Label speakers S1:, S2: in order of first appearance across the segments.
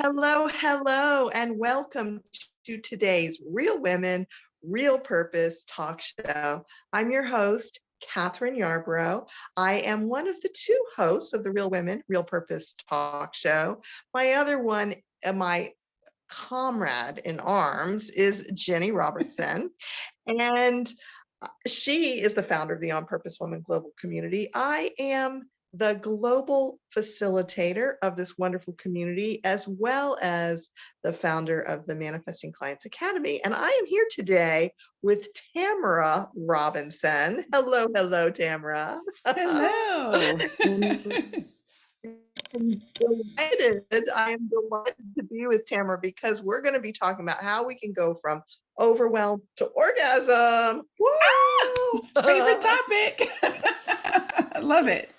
S1: Hello, hello, and welcome to today's Real Women, Real Purpose talk show. I'm your host, Catherine Yarbrough. I am one of the two hosts of the Real Women, Real Purpose talk show. My other one, my comrade in arms, is Jenny Robertson, and she is the founder of the On Purpose Woman Global Community. I am the global facilitator of this wonderful community, as well as the founder of the Manifesting Clients Academy. And I am here today with Tamara Robinson. Hello, hello, Tamara.
S2: Hello.
S1: I am delighted to be with Tamara because we're going to be talking about how we can go from overwhelm to orgasm. Woo!
S2: Favorite topic. I love it.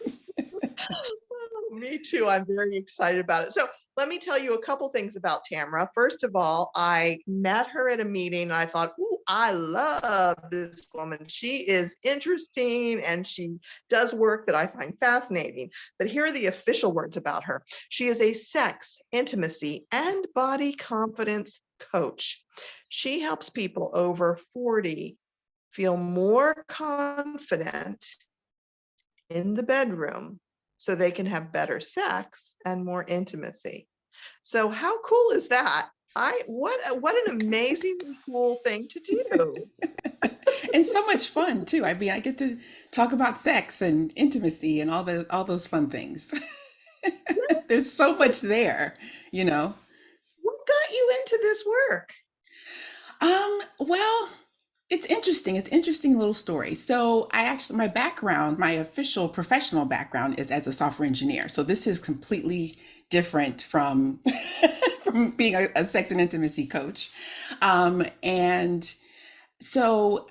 S1: Me too. I'm very excited about it. So let me tell you a couple things about Tamara. First of all, I met her at a meeting and I thought, ooh, I love this woman. She is interesting and she does work that I find fascinating. But here are the official words about her. She is a sex, intimacy, and body confidence coach. She helps people over 40 feel more confident in the bedroom so they can have better sex and more intimacy. So how cool is that? What an amazing cool thing to do.
S2: And so much fun too. I mean, I get to talk about sex and intimacy and all those fun things. There's so much there, you know.
S1: What got you into this work?
S2: Well, it's interesting. It's an interesting little story. So my background, my official professional background is as a software engineer. So this is completely different from from being a sex and intimacy coach. And so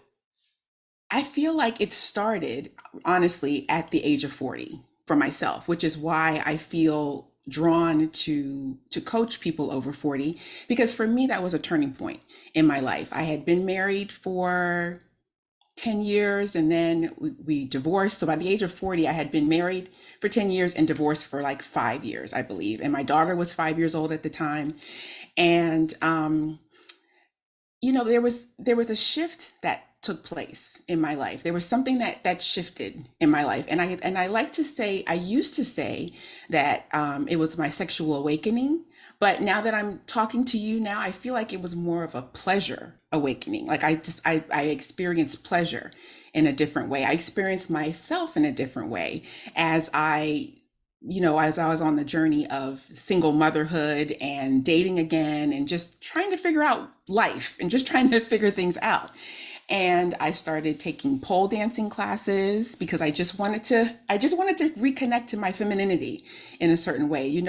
S2: I feel like it started honestly at the age of 40 for myself, which is why I feel drawn to coach people over 40, because for me that was a turning point in my life. I had been married for 10 years and then we divorced. So by the age of 40, I had been married for 10 years and divorced for like 5 years, I believe. And my daughter was 5 years old at the time. And there was a shift that took place in my life. There was something that shifted in my life, and I like to say, I used to say that it was my sexual awakening, but now that I'm talking to you now, I feel like it was more of a pleasure awakening. Like I experienced pleasure in a different way. I experienced myself in a different way as as I was on the journey of single motherhood and dating again and just trying to figure out life and just trying to figure things out. And I started taking pole dancing classes because I just wanted to reconnect to my femininity in a certain way, in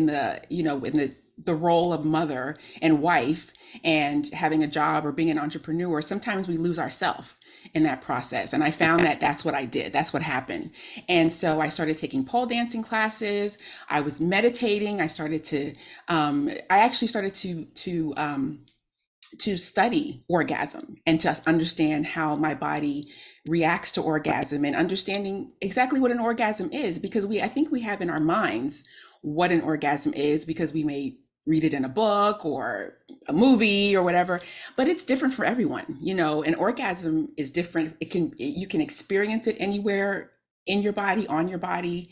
S2: the role of mother and wife and having a job or being an entrepreneur. Sometimes we lose ourselves in that process. And I found that that's what I did. That's what happened. And so I started taking pole dancing classes. I was meditating. I actually started to study orgasm and to understand how my body reacts to orgasm and understanding exactly what an orgasm is, because I think we have in our minds what an orgasm is because we may read it in a book or a movie or whatever, but it's different for everyone. An orgasm is different. You can experience it anywhere in your body, on your body,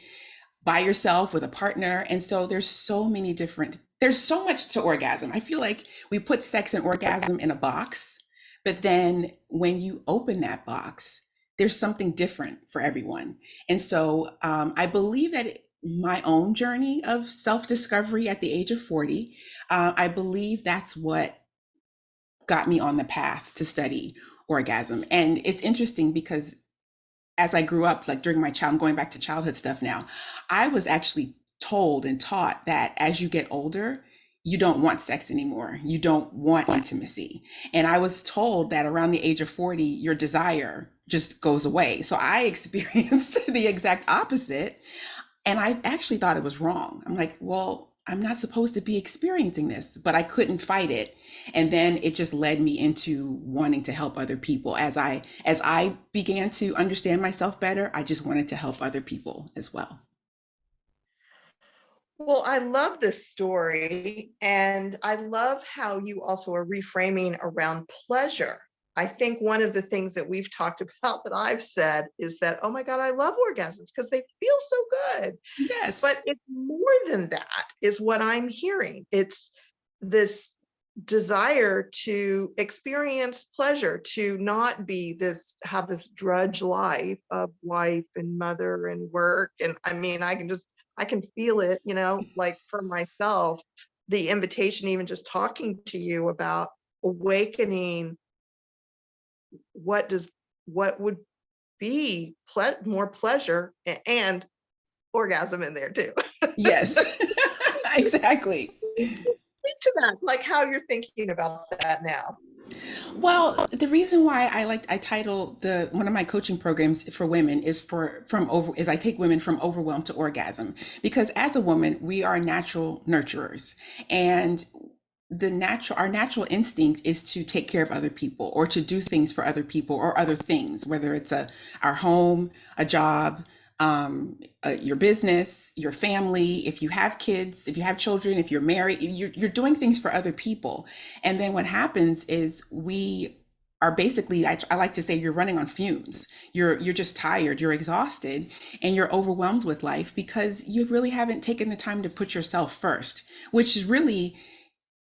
S2: by yourself, with a partner. And so there's so much to orgasm. I feel like we put sex and orgasm in a box, but then when you open that box, there's something different for everyone. And so I believe that my own journey of self-discovery at the age of 40, I believe that's what got me on the path to study orgasm. And it's interesting because as I grew up, like during I'm going back to childhood stuff now, I was actually told and taught that as you get older, you don't want sex anymore. You don't want intimacy. And I was told that around the age of 40, your desire just goes away. So I experienced the exact opposite. And I actually thought it was wrong. I'm like, well, I'm not supposed to be experiencing this, but I couldn't fight it. And then it just led me into wanting to help other people. As I began to understand myself better, I just wanted to help other people as well.
S1: Well, I love this story, and I love how you also are reframing around pleasure. I think one of the things that we've talked about that I've said is that, oh my God, I love orgasms because they feel so good.
S2: Yes.
S1: But it's more than that, is what I'm hearing. It's this desire to experience pleasure, to not be this, have this drudge life of wife and mother and work. And I mean, I can feel it, like for myself, the invitation, even just talking to you about awakening what does, what would be more pleasure and orgasm in there too.
S2: Yes. Exactly.
S1: Speak to that, like how you're thinking about that now.
S2: Well, the reason why I title the one of my coaching programs for women is I take women from overwhelm to orgasm, because as a woman we are natural nurturers, and our natural instinct is to take care of other people or to do things for other people or other things, whether it's our home, a job, your business, your family. If you have kids, if you have children, if you're married, you're doing things for other people. And then what happens is we are basically, I like to say, you're running on fumes. You're just tired, you're exhausted, and you're overwhelmed with life because you really haven't taken the time to put yourself first, which really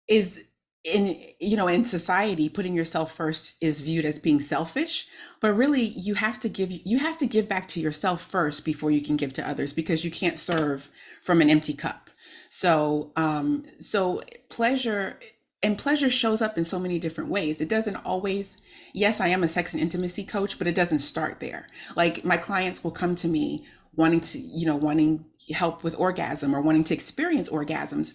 S2: is, in society, putting yourself first is viewed as being selfish, but really you have to give back to yourself first before you can give to others, because you can't serve from an empty cup. So pleasure shows up in so many different ways. It doesn't always, yes, I am a sex and intimacy coach, but it doesn't start there. Like, my clients will come to me wanting help with orgasm or wanting to experience orgasms,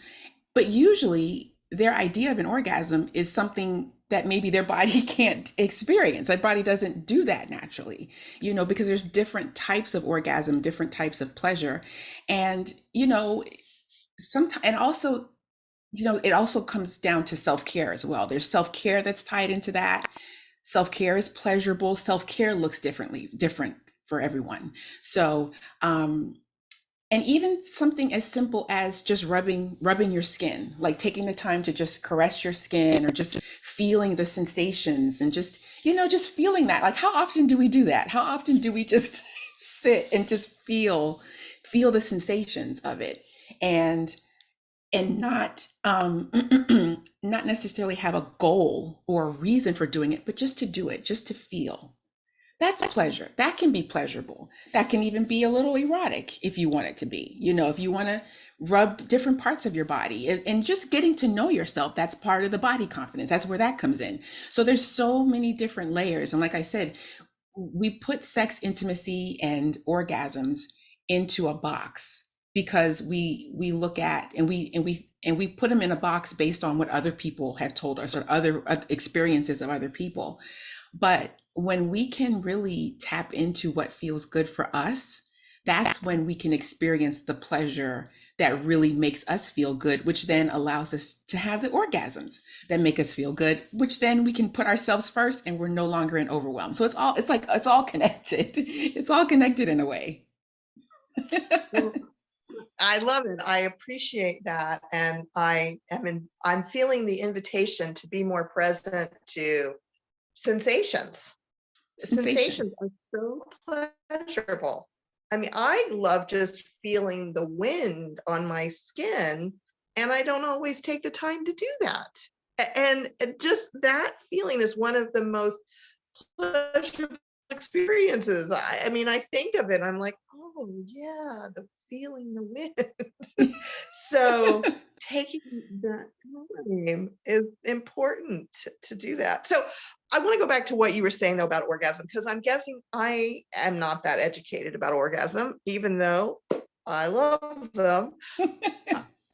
S2: but usually their idea of an orgasm is something that maybe their body can't experience. Their body doesn't do that naturally, because there's different types of orgasm, different types of pleasure. And, sometimes, and also, it also comes down to self-care as well. There's self-care that's tied into that. Self-care is pleasurable. Self-care looks different for everyone. So, and even something as simple as just rubbing your skin, like taking the time to just caress your skin, or just feeling the sensations, and just feeling that. Like, how often do we do that? How often do we just sit and just feel the sensations of it, and not not necessarily have a goal or a reason for doing it, but just to do it, just to feel. That's pleasure. That can be pleasurable. That can even be a little erotic if you want it to be. If you want to rub different parts of your body, and just getting to know yourself, that's part of the body confidence. That's where that comes in. So there's so many different layers. And like I said, we put sex, intimacy, and orgasms into a box because we look at, and we put them in a box based on what other people have told us, or other experiences of other people. But when we can really tap into what feels good for us, that's when we can experience the pleasure that really makes us feel good, which then allows us to have the orgasms that make us feel good, which then we can put ourselves first, and we're no longer in overwhelm. So it's all connected. It's all connected in a way.
S1: Well, I love it. I appreciate that. And I'm feeling the invitation to be more present to sensations.
S2: Sensation.
S1: Sensations are so pleasurable. I mean, I love just feeling the wind on my skin, and I don't always take the time to do that. And just that feeling is one of the most pleasurable experiences. I mean, I think of it, I'm like, oh yeah, the feeling the wind. So taking that time is important to do that. So I want to go back to what you were saying though about orgasm, because I'm guessing I am not that educated about orgasm, even though I love them.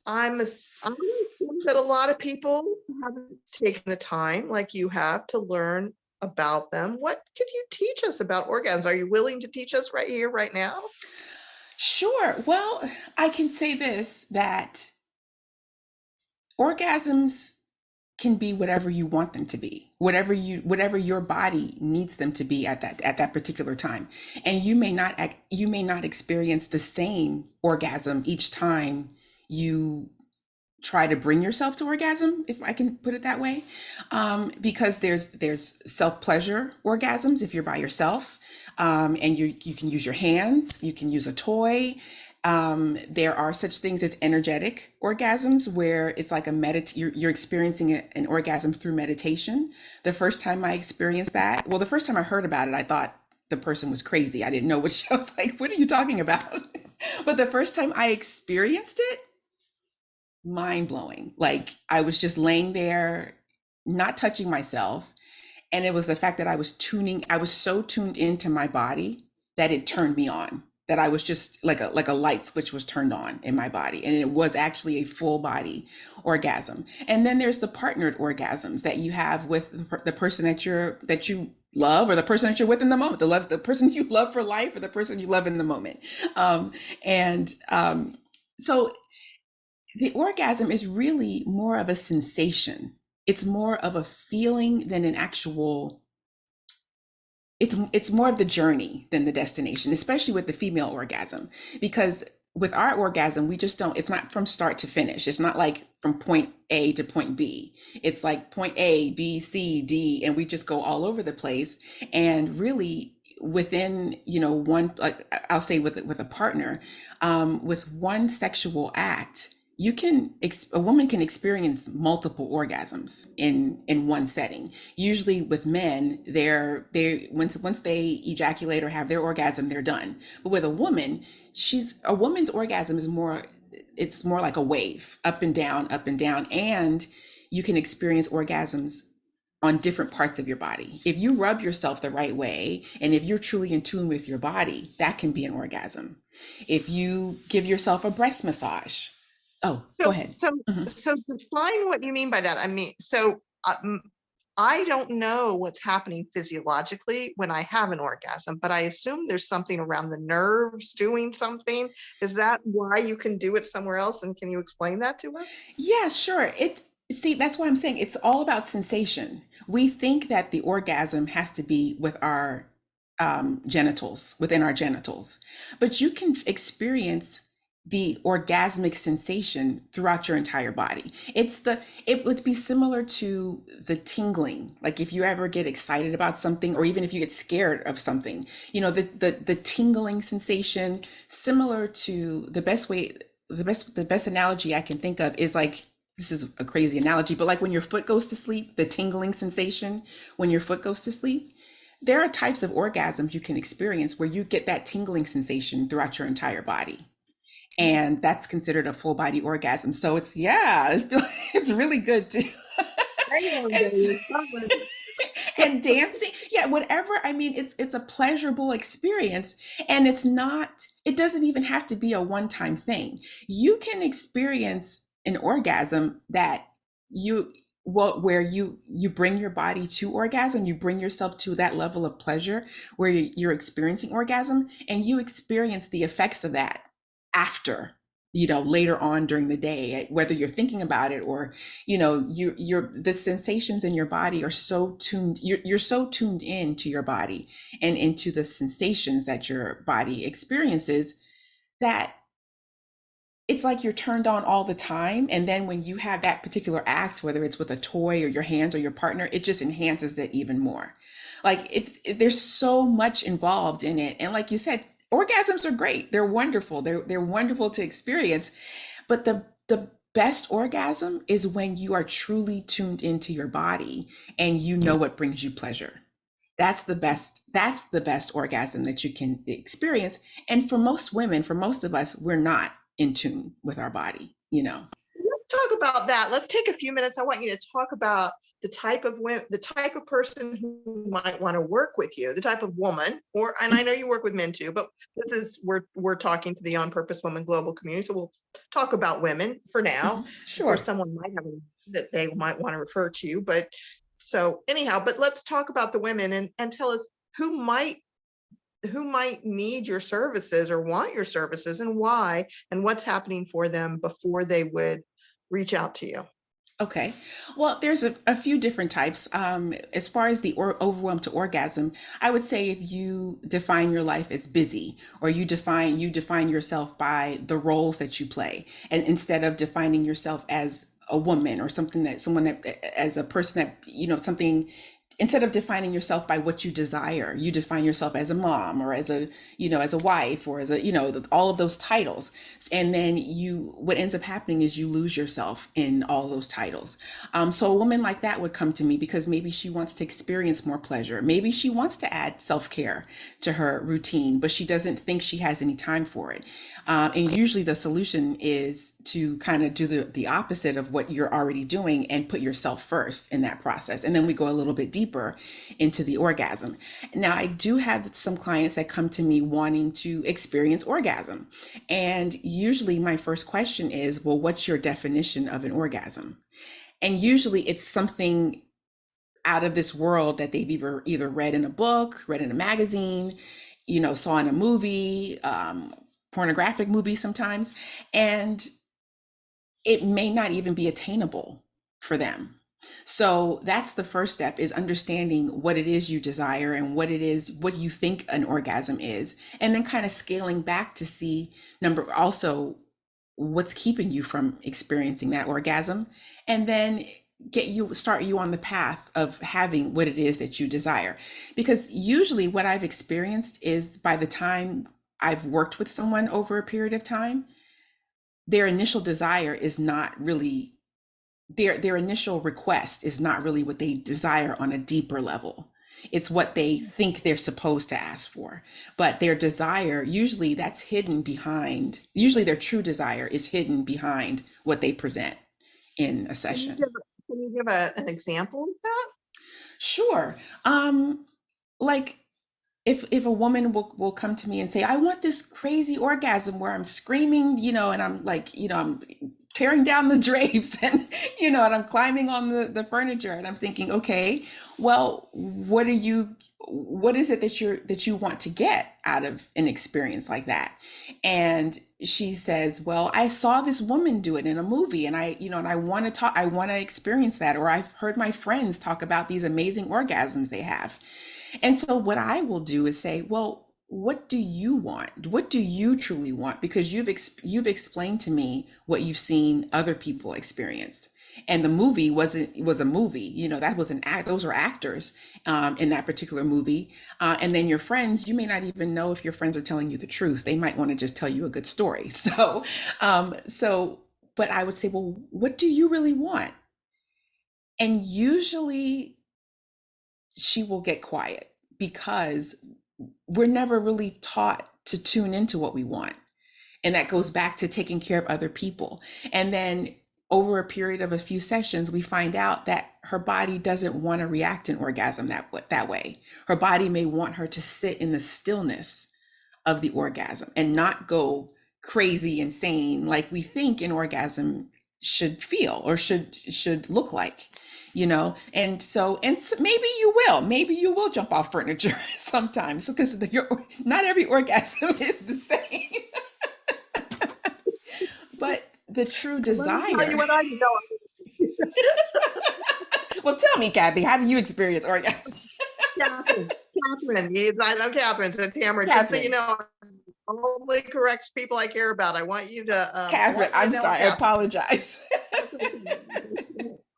S1: I'm going to assume that a lot of people haven't taken the time like you have to learn about them. What could you teach us about orgasms? Are you willing to teach us right here, right now?
S2: Sure. Well, I can say this, that orgasms can be whatever you want them to be, whatever your body needs them to be at that particular time. And you may not experience the same orgasm each time you try to bring yourself to orgasm, if I can put it that way, because there's self pleasure orgasms if you're by yourself, and you can use your hands, you can use a toy. There are such things as energetic orgasms where it's like you're experiencing an orgasm through meditation. The first time I experienced that, well, the first time I heard about it, I thought the person was crazy. I didn't know what I was like, what are you talking about? But the first time I experienced it, mind blowing. Like I was just laying there, not touching myself. And it was the fact that I was so tuned into my body that it turned me on. That I was just like a light switch was turned on in my body. And it was actually a full body orgasm. And then there's the partnered orgasms that you have with the person that you love, or the person that you're with in the moment, the person you love for life, or the person you love in the moment. And so the orgasm is really more of a sensation. It's more of a feeling than an actual, it's more of the journey than the destination, especially with the female orgasm. Because with our orgasm, we just don't, it's not from start to finish. It's not like from point A to point B. It's like point A, B, C, D, and we just go all over the place. And really within, one, like I'll say with a partner, with one sexual act, a woman can experience multiple orgasms in one setting. Usually with men, they once they ejaculate or have their orgasm, they're done. But with a woman's orgasm is more like a wave, up and down, up and down. And you can experience orgasms on different parts of your body. If you rub yourself the right way, and if you're truly in tune with your body, that can be an orgasm. If you give yourself a breast massage. Oh, go
S1: So,
S2: ahead.
S1: so,
S2: Mhm.
S1: so define what you mean by that. I mean, so I don't know what's happening physiologically when I have an orgasm, but I assume there's something around the nerves doing something. Is that why you can do it somewhere else? And can you explain that to us?
S2: Yeah, sure. See, that's why I'm saying it's all about sensation. We think that the orgasm has to be with our genitals, within our genitals, but you can experience the orgasmic sensation throughout your entire body. It would be similar to the tingling. Like if you ever get excited about something, or even if you get scared of something, the tingling sensation, similar to the best analogy I can think of is like, this is a crazy analogy, but like when your foot goes to sleep, the tingling sensation when your foot goes to sleep, there are types of orgasms you can experience where you get that tingling sensation throughout your entire body. And that's considered a full body orgasm. So yeah, it's really good too.
S1: Hang on,
S2: It's,
S1: baby.
S2: and dancing, yeah, whatever. I mean, it's a pleasurable experience, and it doesn't even have to be a one-time thing. You can experience an orgasm that you where you bring your body to orgasm, you bring yourself to that level of pleasure where you're experiencing orgasm, and you experience the effects of that after, later on during the day, whether you're thinking about it, or you're the sensations in your body are so tuned, you're so tuned in to your body and into the sensations that your body experiences, that it's like you're turned on all the time. And then when you have that particular act, whether it's with a toy or your hands or your partner, it just enhances it even more. Like there's so much involved in it. And like you said, orgasms are great. They're wonderful. They're wonderful to experience. But the best orgasm is when you are truly tuned into your body and you know what brings you pleasure. That's the best orgasm that you can experience. And for most women, for most of us, we're not in tune with our body.
S1: Let's talk about that. Let's take a few minutes. I want you to talk about the type of person who might want to work with you, the type of woman, and I know you work with men too, but we're talking to the On Purpose Woman global community, so we'll talk about women for now.
S2: Mhm.
S1: Of course,
S2: Sure.
S1: someone might have that they might want to refer to you, but so anyhow, but let's talk about the women and tell us who might need your services or want your services, and why, and what's happening for them before they would reach out to you.
S2: Okay. Well, there's a few different types. As far as the overwhelm to orgasm, I would say if you define your life as busy, or you define yourself by the roles that you play, and instead of defining yourself as a woman or something that someone that as a person that something, instead of defining yourself by what you desire, you define yourself as a mom or as a as a wife or as a all of those titles. And then what ends up happening is you lose yourself in all those titles. So a woman like that would come to me because maybe she wants to experience more pleasure, maybe she wants to add self-care to her routine, but she doesn't think she has any time for it. And usually the solution is to kind of do the opposite of what you're already doing and put yourself first in that process. And then we go a little bit deeper into the orgasm. Now, I do have some clients that come to me wanting to experience orgasm. And usually my first question is, well, what's your definition of an orgasm? And usually it's something out of this world that they've either read in a book, read in a magazine, saw in a movie, pornographic movie sometimes, and it may not even be attainable for them. So that's the first step, is understanding what it is you desire and what you think an orgasm is, and then kind of scaling back to see also what's keeping you from experiencing that orgasm, and then start you on the path of having what it is that you desire. Because usually what I've experienced is, by the time I've worked with someone over a period of time, their initial desire is not really their initial request is not really what they desire on a deeper level. It's what they think they're supposed to ask for. But their desire, usually that's hidden behind, usually their true desire is hidden behind what they present in a
S1: Can you
S2: session.
S1: give, can you give an example of that?
S2: Sure. Like, if a woman will come to me and say, I want this crazy orgasm where I'm screaming, and I'm like, I'm tearing down the drapes and and I'm climbing on the furniture, and I'm thinking, okay, well, what is it that you want to get out of an experience like that? And she says, well, I saw this woman do it in a movie, and I want to experience that, or I've heard my friends talk about these amazing orgasms they have. And so what I will do is say, well, what do you want? What do you truly want? Because you've explained to me what you've seen other people experience. And the movie was a movie, that was an act. Those were actors in that particular movie. And then your friends, you may not even know if your friends are telling you the truth. They might want to just tell you a good story. But I would say, well, what do you really want? And usually she will get quiet, because we're never really taught to tune into what we want. And that goes back to taking care of other people. And then over a period of a few sessions, we find out that her body doesn't want to react in orgasm that way. Her body may want her to sit in the stillness of the orgasm and not go crazy, insane, like we think an orgasm should feel or should look like. And so maybe you will jump off furniture sometimes, because not every orgasm is the same. But the true
S1: Let me tell you
S2: desire.
S1: what I know.
S2: Well, tell me, Kathy, how do you experience orgasm?
S1: Catherine, yes, I know Catherine. So Tamara, just so you
S2: Catherine.
S1: know, only correct people I care about. I want you to,
S2: Catherine, I'm
S1: know
S2: sorry, I
S1: Catherine.
S2: apologize.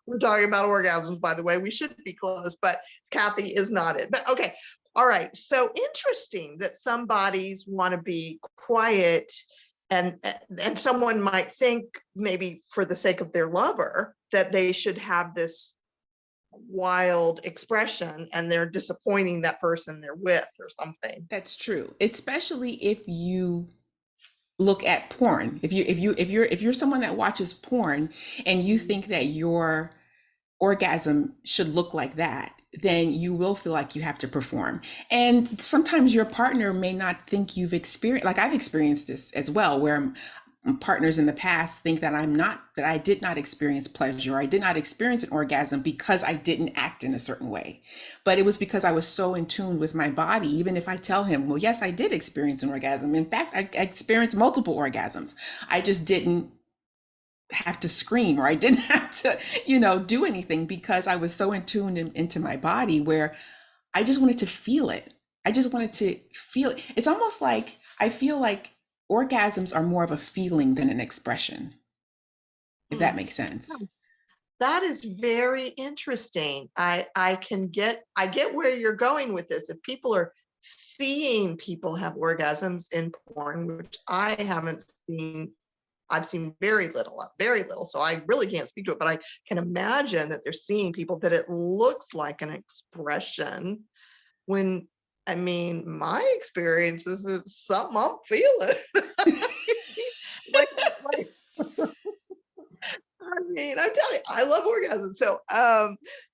S1: We're talking about orgasms, by the way. We should be close, but Kathy is not it. But okay. All right. So interesting that some bodies want to be quiet, and someone might think, maybe for the sake of their lover, that they should have this wild expression, and they're disappointing that person they're with or something.
S2: That's true, especially if you look at porn. If you're someone that watches porn and you think that your orgasm should look like that, then you will feel like you have to perform. And sometimes your partner may not think you've experienced, like I've experienced this as well, where partners in the past think that I did not experience pleasure, I did not experience an orgasm because I didn't act in a certain way. But it was because I was so in tune with my body. Even if I tell him, well, yes, I did experience an orgasm. In fact, I experienced multiple orgasms. I just didn't have to scream, or I didn't have to, do anything, because I was so in tune into my body, where I just wanted to feel it. I just wanted to feel it. It's almost like I feel like orgasms are more of a feeling than an expression, if that
S1: Mm.
S2: makes sense.
S1: That is very interesting. I get where you're going with this. If people are seeing people have orgasms in porn, which I haven't seen, I've seen very little, so I really can't speak to it, but I can imagine that they're seeing people that it looks like an expression when, I mean, my experience is it's something I'm feeling. like, like I mean, I'm telling you, I love orgasms. So,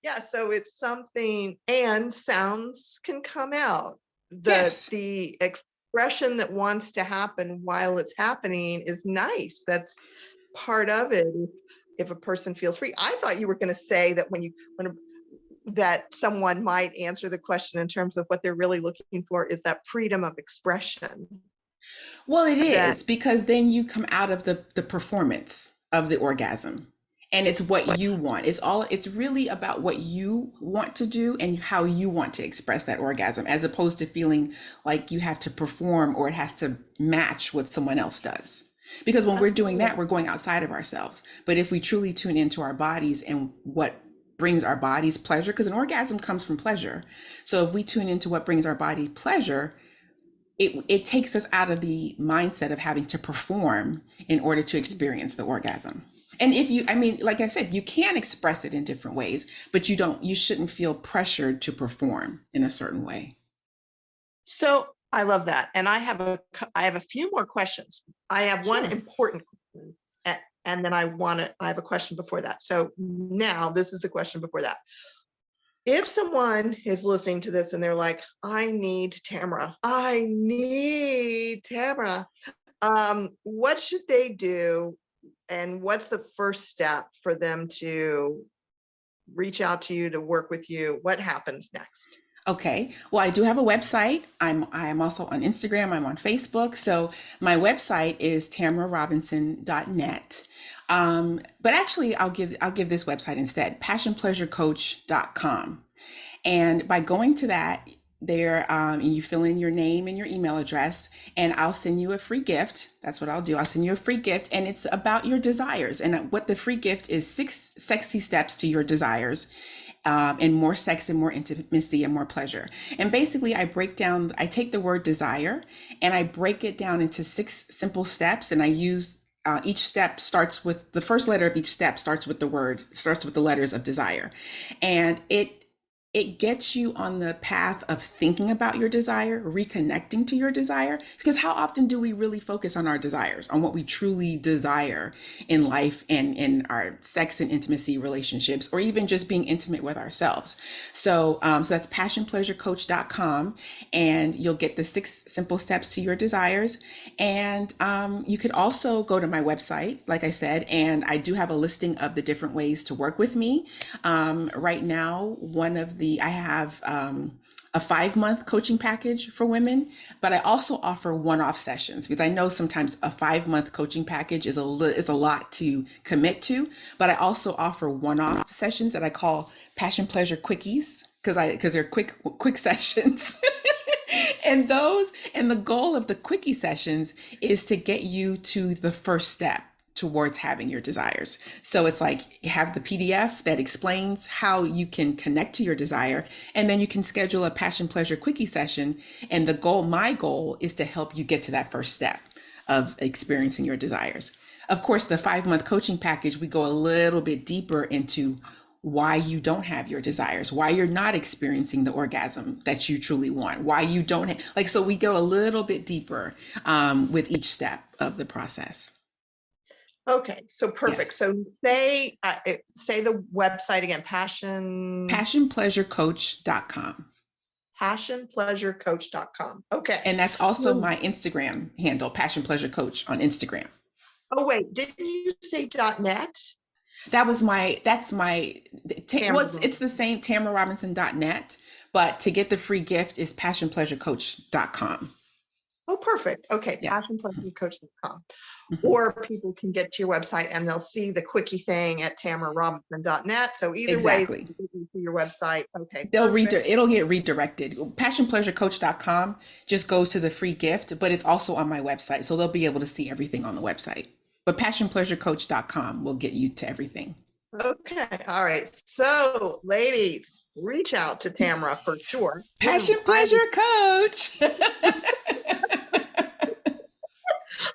S1: yeah, so it's something, and sounds can come out.
S2: Yes.
S1: The expression that wants to happen while it's happening is nice. That's part of it. If a person feels free, I thought you were going to say that when that someone might answer the question in terms of what they're really looking for is that freedom of expression.
S2: Well, it
S1: That
S2: is, because then you come out of the performance of the orgasm, and it's what you want. It's really about what you want to do and how you want to express that orgasm, as opposed to feeling like you have to perform or it has to match what someone else does. Because when we're doing that, we're going outside of ourselves. But if we truly tune into our bodies and what brings our bodies pleasure, because an orgasm comes from pleasure. So if we tune into what brings our body pleasure, it takes us out of the mindset of having to perform in order to experience the orgasm. And if you, I mean, like I said, you can express it in different ways, but you shouldn't feel pressured to perform in a certain way.
S1: So I love that. And I have a few more questions. I have one
S2: Sure.
S1: important question, and then I have a question before that. So now this is the question before that. If someone is listening to this and they're like, I need Tamara. What should they do? And what's the first step for them to reach out to you, to work with you? What happens next?
S2: Okay. Well, I do have a website. I am also on Instagram. I'm on Facebook. So my website is tamararobinson.net. But actually, I'll give this website instead, passionpleasurecoach.com. And by going to that, there, you fill in your name and your email address, and I'll send you a free gift. That's what I'll do. I'll send you a free gift, and it's about your desires. And what the free gift is: 6 sexy steps to your desires, and more sex and more intimacy and more pleasure. And basically, I take the word desire and I break it down into 6 simple steps, and I use each step starts with the first letter of each step starts with the letters of desire, and it gets you on the path of thinking about your desire, reconnecting to your desire. Because how often do we really focus on our desires, on what we truly desire in life and in our sex and intimacy relationships, or even just being intimate with ourselves? So that's passionpleasurecoach.com, and you'll get the 6 simple steps to your desires. And you could also go to my website, like I said, and I do have a listing of the different ways to work with me. Right now, I have a 5-month coaching package for women, but I also offer one-off sessions, because I know sometimes a 5-month coaching package is a lot to commit to. But I also offer one-off sessions that I call Passion Pleasure Quickies, because they're quick sessions. And the goal of the quickie sessions is to get you to the first step towards having your desires. So it's like you have the PDF that explains how you can connect to your desire, and then you can schedule a passion pleasure quickie session. And my goal is to help you get to that first step of experiencing your desires. Of course, the 5-month coaching package, we go a little bit deeper into why you don't have your desires, why you're not experiencing the orgasm that you truly want, why you don't so we go a little bit deeper with each step of the process.
S1: Okay, so
S2: Yes.
S1: perfect. So say the website again,
S2: Passionpleasurecoach.com.
S1: passionpleasurecoach.com. Okay.
S2: And that's also
S1: Um,
S2: my Instagram handle, Passion Pleasure Coach on Instagram.
S1: Oh wait, didn't you say .net?
S2: That's my, well,
S1: Tamara.
S2: it's the same, tamararobinson.net, but to get the free gift is passionpleasurecoach.com.
S1: Oh, perfect. Okay,
S2: Yeah.
S1: passionpleasurecoach.com.
S2: Mhm.
S1: Or people can get to your website and they'll see the quickie thing at tamararobinson.net. So either way, it's
S2: Exactly.
S1: to your website. Okay,
S2: They'll
S1: perfect.
S2: it'll get redirected. Passionpleasurecoach.com just goes to the free gift, but it's also on my website. So they'll be able to see everything on the website. But passionpleasurecoach.com will get you to everything.
S1: Okay, all right. So, ladies, reach out to Tamara for sure.
S2: Passion
S1: I
S2: Pleasure Coach.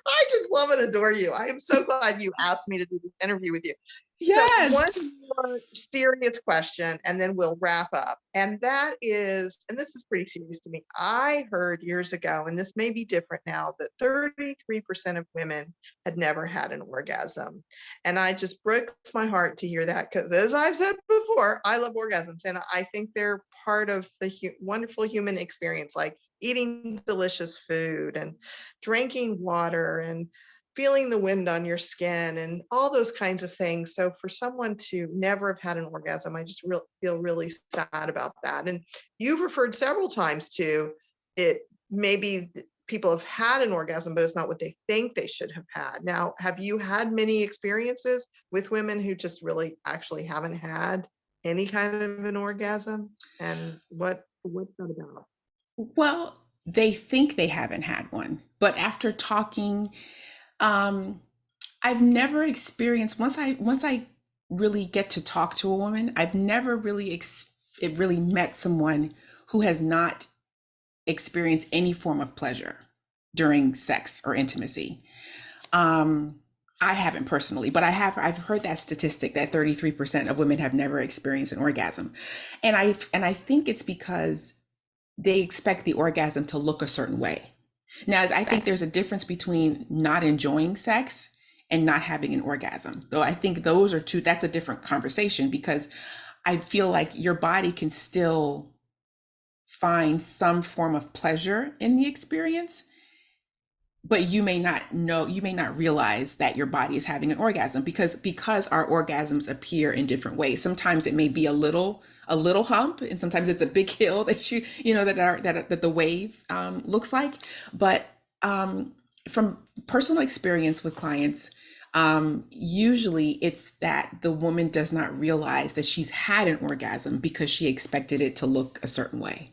S1: I just love and adore you. I am so glad you asked me to do this interview with you. So, one
S2: Yes.
S1: more serious question, and then we'll wrap up. And that is, and this is pretty serious to me. I heard years ago, and this may be different now, that 33% of women had never had an orgasm. And I just breaks my heart to hear that because, as I've said before, I love orgasms, and I think they're part of the wonderful human experience, like eating delicious food and drinking water and feeling the wind on your skin and all those kinds of things. So for someone to never have had an orgasm, I just feel really sad about that. And you've referred several times to it. Maybe people have had an orgasm, but it's not what they think they should have had. Now, have you had many experiences with women who just really actually haven't had any kind of an orgasm? And what's that about?
S2: Well, they think they haven't had one, but after talking, um, I've never experienced once I really get to talk to a woman, I've never really it really met someone who has not experienced any form of pleasure during sex or intimacy. Um, I haven't personally, but I've heard that statistic that 33% of women have never experienced an orgasm. And I think it's because they expect the orgasm to look a certain way. Now, I think there's a difference between not enjoying sex and not having an orgasm. Though I think those are two, that's a different conversation because I feel like your body can still find some form of pleasure in the experience, but you may not realize that your body is having an orgasm because our orgasms appear in different ways. Sometimes it may be a little hump, and sometimes it's a big hill that that the wave looks like. But from personal experience with clients, usually it's that the woman does not realize that she's had an orgasm because she expected it to look a certain way.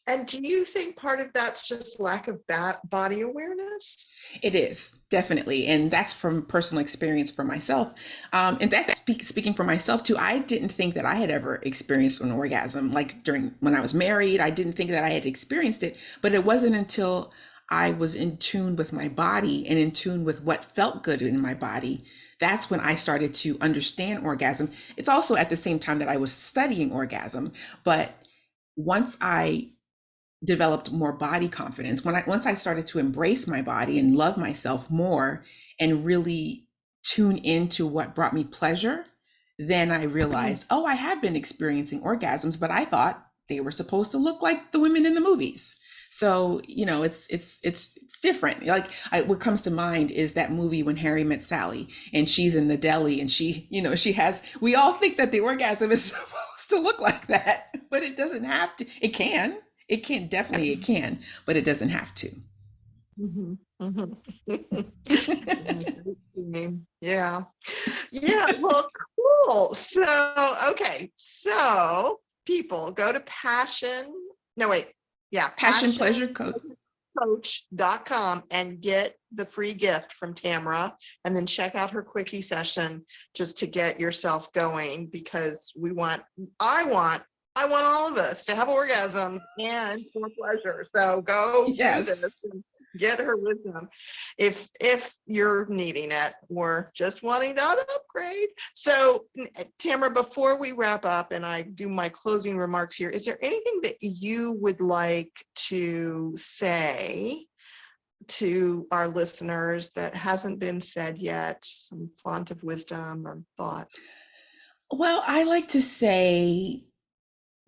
S1: And do you think part of that's just lack of body awareness?
S2: It is definitely, and that's from personal experience for myself. And that's speaking for myself too. I didn't think that I had ever experienced an orgasm, like during when I was married. I didn't think that I had experienced it, but it wasn't until I was in tune with my body and in tune with what felt good in my body. That's when I started to understand orgasm. It's also at the same time that I was studying orgasm, but once I developed more body confidence, once I started to embrace my body and love myself more and really tune into what brought me pleasure, then I
S1: Mm.
S2: realized, oh, I have been experiencing orgasms, but I thought they were supposed to look like the women in the movies. So, it's different. Like what comes to mind is that movie When Harry Met Sally, and she's in the deli, and she has. We all think that the orgasm is supposed to look like that, but it doesn't have to. It can. It can definitely. It can, but it doesn't have to.
S1: Mhm, mhm. Yeah, great scene. Yeah. Yeah, well, cool. So, okay. So, people go to no, wait. Yeah,
S2: Passion Pleasure Coach.
S1: passioncoach.com and get the free gift from Tamara, and then check out her quickie session just to get yourself going, because I want I want all of us to have orgasms and for pleasure. So go do this
S2: Yes.
S1: and get her wisdom if you're needing it or just wanting to upgrade. So, Tamara, before we wrap up and I do my closing remarks here, is there anything that you would like to say to our listeners that hasn't been said yet? Some font of wisdom or thought?
S2: Well, I like to say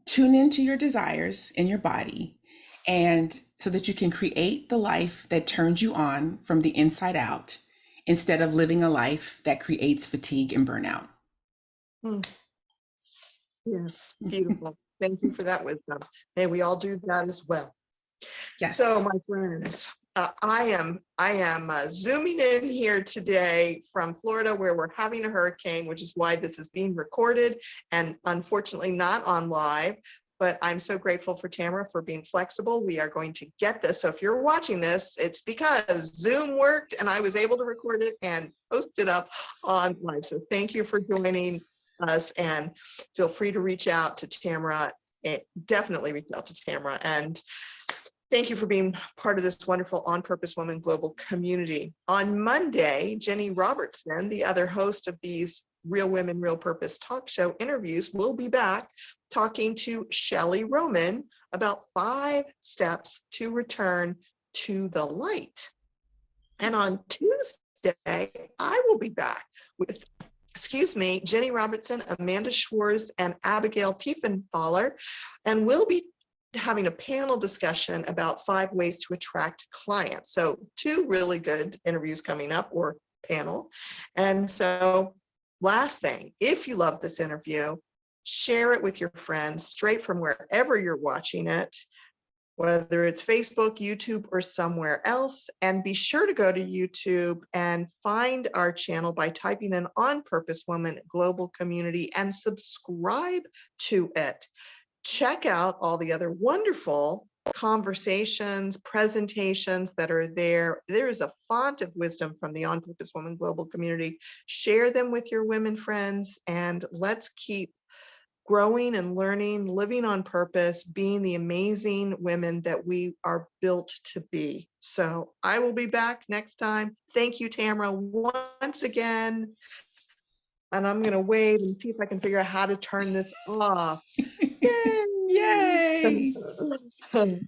S2: tune into your desires in your body and so that you can create the life that turns you on from the inside out instead of living a life that creates fatigue and burnout.
S1: Hmm. Yes, beautiful. Thank you for that wisdom. May we all do that as well. So,
S2: Yes.
S1: my friends, I am zooming in here today from Florida, where we're having a hurricane, which is why this is being recorded and unfortunately not on live. But I'm so grateful for Tamara for being flexible. We are going to get this. So if you're watching this, it's because Zoom worked and I was able to record it and post it up on live. So thank you for joining us, and feel free to reach out to Tamara. Definitely reach out to Tamara. And thank you for being part of this wonderful On Purpose Woman Global community. On Monday, Jenny Robertson, the other host of these Real Women, Real Purpose talk show interviews, will be back talking to Shelley Roman about 5 steps to return to the light. And on Tuesday, I will be back with, Jenny Robertson, Amanda Schwartz, and Abigail Tiefenthaler, and we'll be having a panel discussion about 5 ways to attract clients. So 2 really good interviews coming up, or panel. And so last thing, if you love this interview, share it with your friends straight from wherever you're watching it, whether it's Facebook, YouTube, or somewhere else. And be sure to go to YouTube and find our channel by typing in On Purpose Woman Global Community and subscribe to it. Check out all the other wonderful conversations, presentations that are there. There is a font of wisdom from the On Purpose Woman Global community. Share them with your women friends, and let's keep growing and learning, living on purpose, being the amazing women that we are built to be. So I will be back next time. Thank you, Tamara, once again. And I'm going to wave and see if I can figure out how to turn this off. Yay!
S2: Yay.